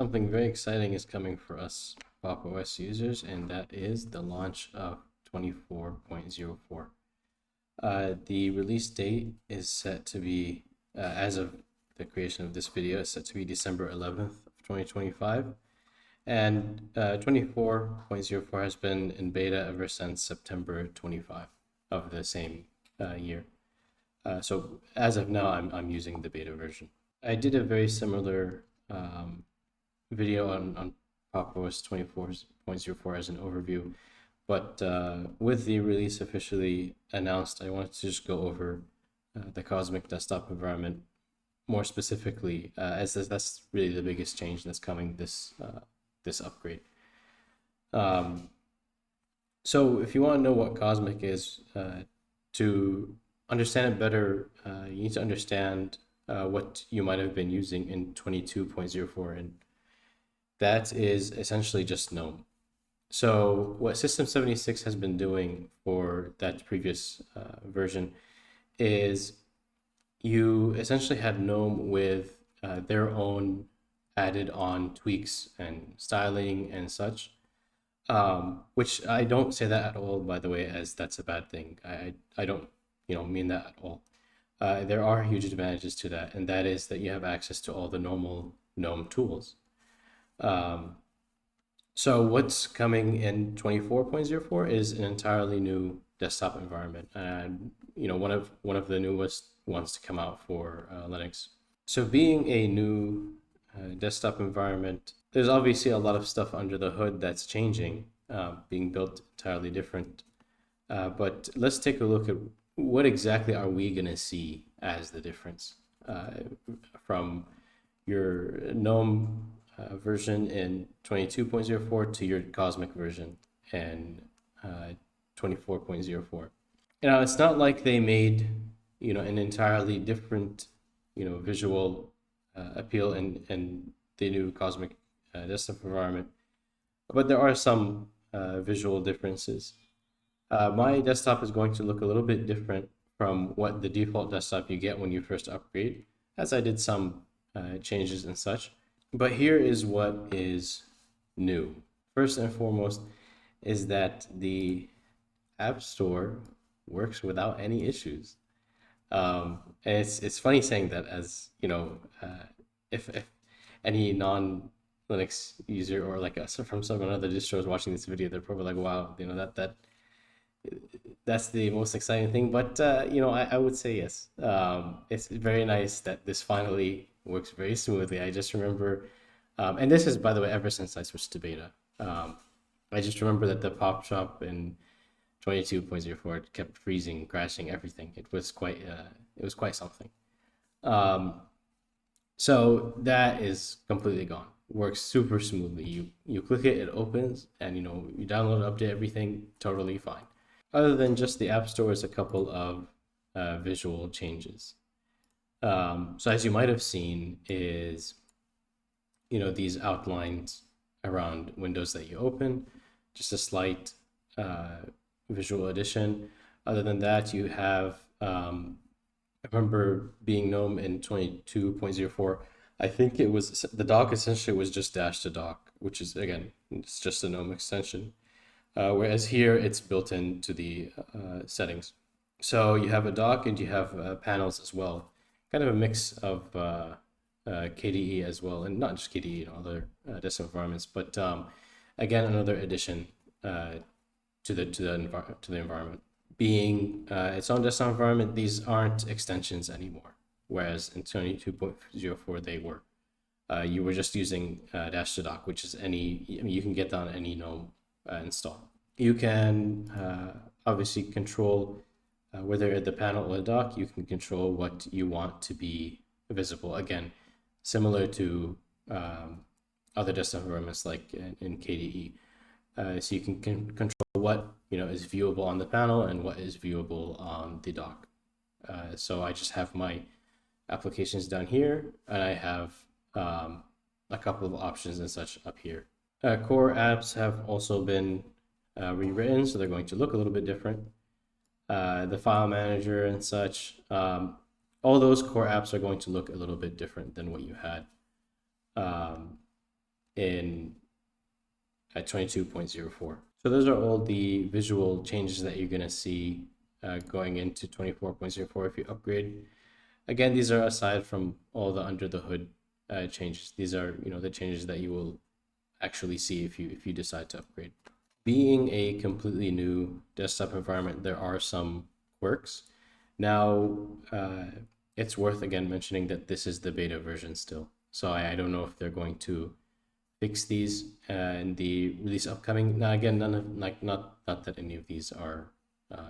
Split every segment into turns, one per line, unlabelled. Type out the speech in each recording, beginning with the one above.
Something very exciting is coming for us Pop! OS users, and that is the launch of 24.04. The release date is set to be, as of the creation of this video, is set to be December 11th of 2025. And 24.04 has been in beta ever since September 25 of the same year. So as of now, I'm using the beta version. I did a very similar video on Pop! OS 24.04 as an overview, but with the release officially announced, I wanted to just go over the Cosmic desktop environment more specifically, as that's really the biggest change that's coming this upgrade. So if you want to know what Cosmic is, to understand it better, you need to understand what you might have been using in 22.04, and that is essentially just GNOME. So what System 76 has been doing for that previous version is you essentially had GNOME with their own added on tweaks and styling and such, which I don't say that at all, by the way, as that's a bad thing. I don't mean that at all. There are huge advantages to that, and that is that you have access to all the normal GNOME tools. So what's coming in 24.04 is an entirely new desktop environment, and one of the newest ones to come out for Linux. So being a new desktop environment, there's obviously a lot of stuff under the hood that's changing, being built entirely different. But let's take a look at what exactly are we gonna see as the difference from your GNOME version in 22.04 to your Cosmic version in 24.04. It's not like they made an entirely different visual appeal in the new Cosmic desktop environment, but there are some visual differences. My desktop is going to look a little bit different from what the default desktop you get when you first upgrade, as I did some changes and such. But here is what is new. First and foremost is that the App Store works without any issues. And it's funny saying that, as if any non-Linux user or like us from some another distro is watching this video, they're probably like, wow, that's the most exciting thing. But I would say yes. It's very nice that this finally works very smoothly. I just remember, and this is, by the way, ever since I switched to beta. I just remember that the pop shop in 22.04 kept freezing, crashing, everything. It was quite something. So that is completely gone. Works super smoothly. You click it, it opens, and you download, update everything, totally fine. Other than just the App Store is a couple of visual changes. So as you might have seen is, these outlines around windows that you open, just a slight visual addition. Other than that, you have, I remember being GNOME in 22.04, I think it was, the dock essentially was just dash to dock, which is, again, it's just a GNOME extension. Whereas here it's built into the settings. So you have a dock and you have panels as well. Kind of a mix of KDE as well, and not just KDE, other desktop environments, but again, another addition to the environment. Being its own desktop environment, these aren't extensions anymore, whereas in 22.04 they were. You were just using dash to dock, which is you can get that on any GNOME install. You can obviously control whether at the panel or the dock, you can control what you want to be visible. Again, similar to other desktop environments like in KDE. So you can control what is viewable on the panel and what is viewable on the dock. So I just have my applications down here, and I have a couple of options and such up here. Core apps have also been rewritten, so they're going to look a little bit different. The file manager and such, all those core apps are going to look a little bit different than what you had at 22.04. So those are all the visual changes that you're going to see going into 24.04 if you upgrade. Again, these are aside from all the under the hood changes. These are, the changes that you will actually see if you decide to upgrade. Being a completely new desktop environment, there are some quirks. Now, it's worth again mentioning that this is the beta version still. So I don't know if they're going to fix these in the release upcoming. Now again, none of not that any of these are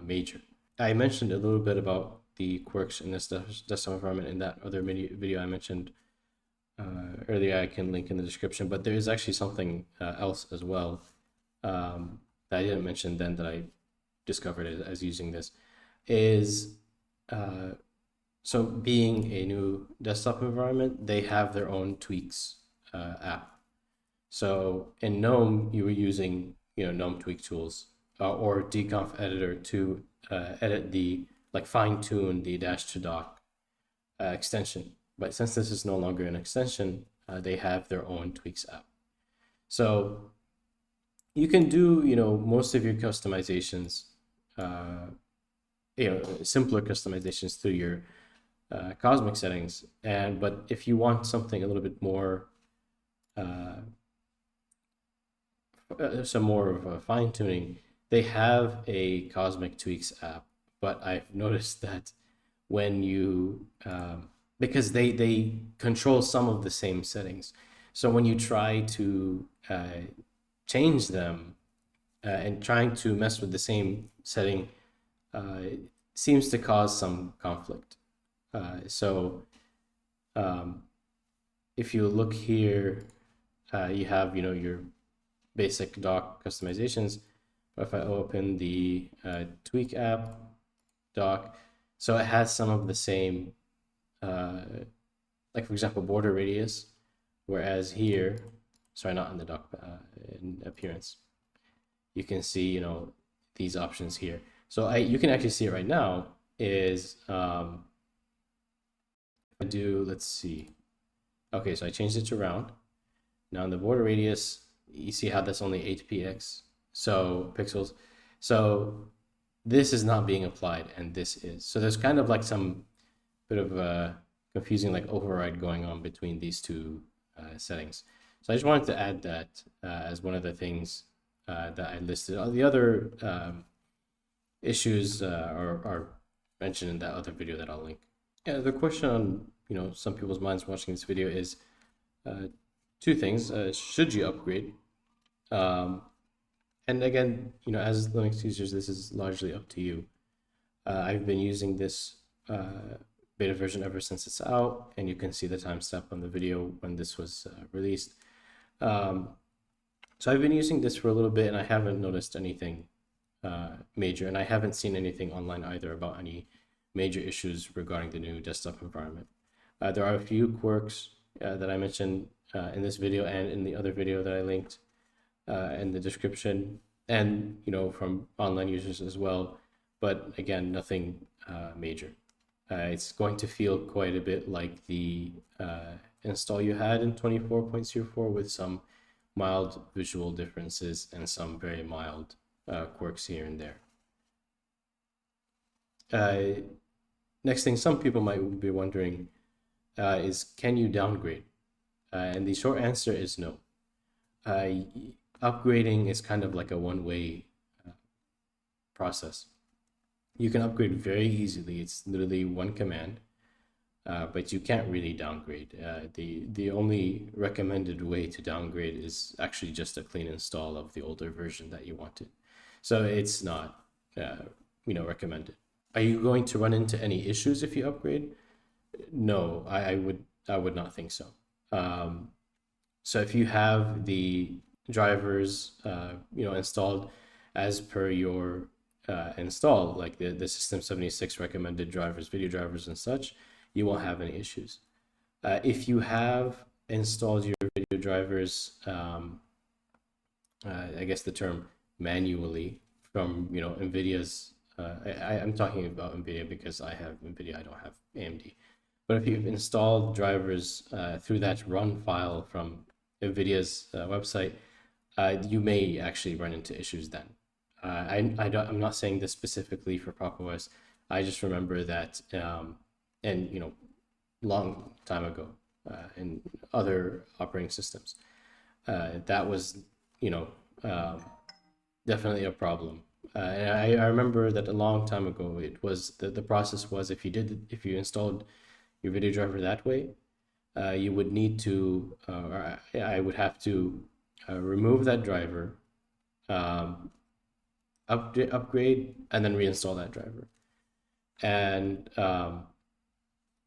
major. I mentioned a little bit about the quirks in this desktop environment in that other video I mentioned earlier. I can link in the description, but there is actually something else as well that I didn't mention then that I discovered as using this is so being a new desktop environment, they have their own tweaks app. So in GNOME, you were using GNOME tweak tools or dconf editor to edit the fine tune the dash to dock extension. But since this is no longer an extension, they have their own tweaks app. So you can do most of your customizations, simpler customizations through your Cosmic settings, but if you want something a little bit more some more of a fine tuning, they have a Cosmic Tweaks app. But I've noticed that when you because they control some of the same settings, so when you try to change them and trying to mess with the same setting seems to cause some conflict. So if you look here, you have your basic dock customizations. But if I open the tweak app dock, so it has some of the same like for example border radius, whereas here, sorry, not in the dock, in appearance, you can see these options here. So you can actually see it right now is I do, let's see, okay, so I changed it to round. Now in the border radius, you see how that's only 8px, so pixels. So this is not being applied and this is. So there's kind of like some bit of a confusing override going on between these two settings. So I just wanted to add that as one of the things that I listed. All the other issues are mentioned in that other video that I'll link. Yeah, the question on some people's minds watching this video is two things. Should you upgrade? And again, as Linux users, this is largely up to you. I've been using this beta version ever since it's out, and you can see the timestamp on the video when this was released. So I've been using this for a little bit, and I haven't noticed anything major, and I haven't seen anything online either about any major issues regarding the new desktop environment. There are a few quirks that I mentioned in this video and in the other video that I linked in the description, and from online users as well, but again, nothing major. It's going to feel quite a bit like the install you had in 24.04 with some mild visual differences and some very mild quirks here and there. Next thing some people might be wondering is, can you downgrade? And the short answer is no. Upgrading is kind of like a one-way process. You can upgrade very easily. It's literally one command, but you can't really downgrade. The only recommended way to downgrade is actually just a clean install of the older version that you wanted. So it's not recommended. Are you going to run into any issues if you upgrade? No, I would not think so. So if you have the drivers installed as per your install, like the System76 recommended drivers, video drivers and such, you won't have any issues. If you have installed your video drivers, I guess the term manually from NVIDIA's, I'm talking about NVIDIA because I have NVIDIA, I don't have AMD. But if you've installed drivers through that run file from NVIDIA's website, you may actually run into issues then. I'm not saying this specifically for Pop! OS. I just remember that, and long time ago, in other operating systems, that was, you know, um, definitely a problem. And I remember that a long time ago, it was the process was if you installed your video driver that way, you would need to, or I would have to remove that driver, um, upgrade, and then reinstall that driver. And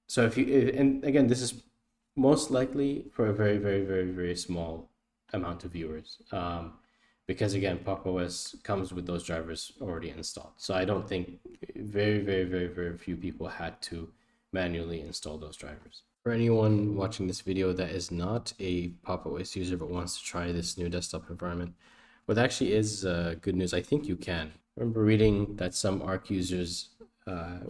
so and again, this is most likely for a very, very, very, very small amount of viewers. Because again, Pop! OS comes with those drivers already installed. So I don't think very, very, very, very few people had to manually install those drivers. For anyone watching this video that is not a Pop! OS user but wants to try this new desktop environment, what actually is good news, I think you can. I remember reading that some Arc users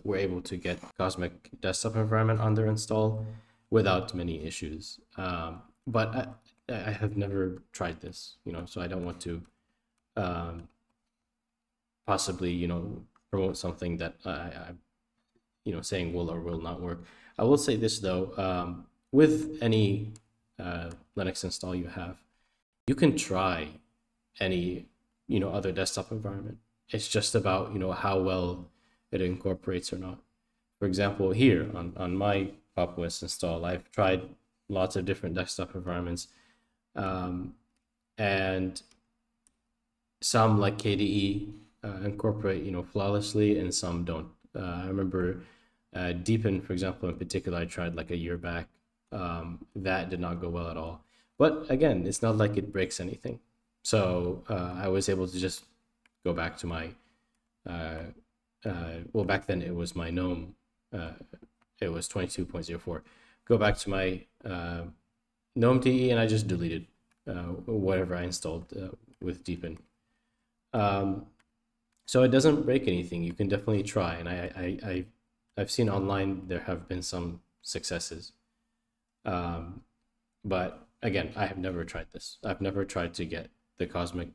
were able to get Cosmic desktop environment on their install without many issues. But I have never tried this, so I don't want to possibly, promote something that I saying will or will not work. I will say this though, with any Linux install you have, you can try any, other desktop environment. It's just about, how well it incorporates or not. For example, here on my Pop! OS install, I've tried lots of different desktop environments, and some like KDE incorporate, flawlessly, and some don't. I remember Deepin, for example, in particular, I tried like a year back. That did not go well at all. But again, it's not like it breaks anything. So I was able to just go back to my, well, back then it was my GNOME, it was 22.04. Go back to my GNOME TE, and I just deleted whatever I installed with Deepin. So it doesn't break anything. You can definitely try, and I've seen online there have been some successes. But again, I have never tried this. I've never tried to get the Cosmic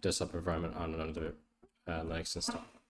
desktop environment on another Linux install.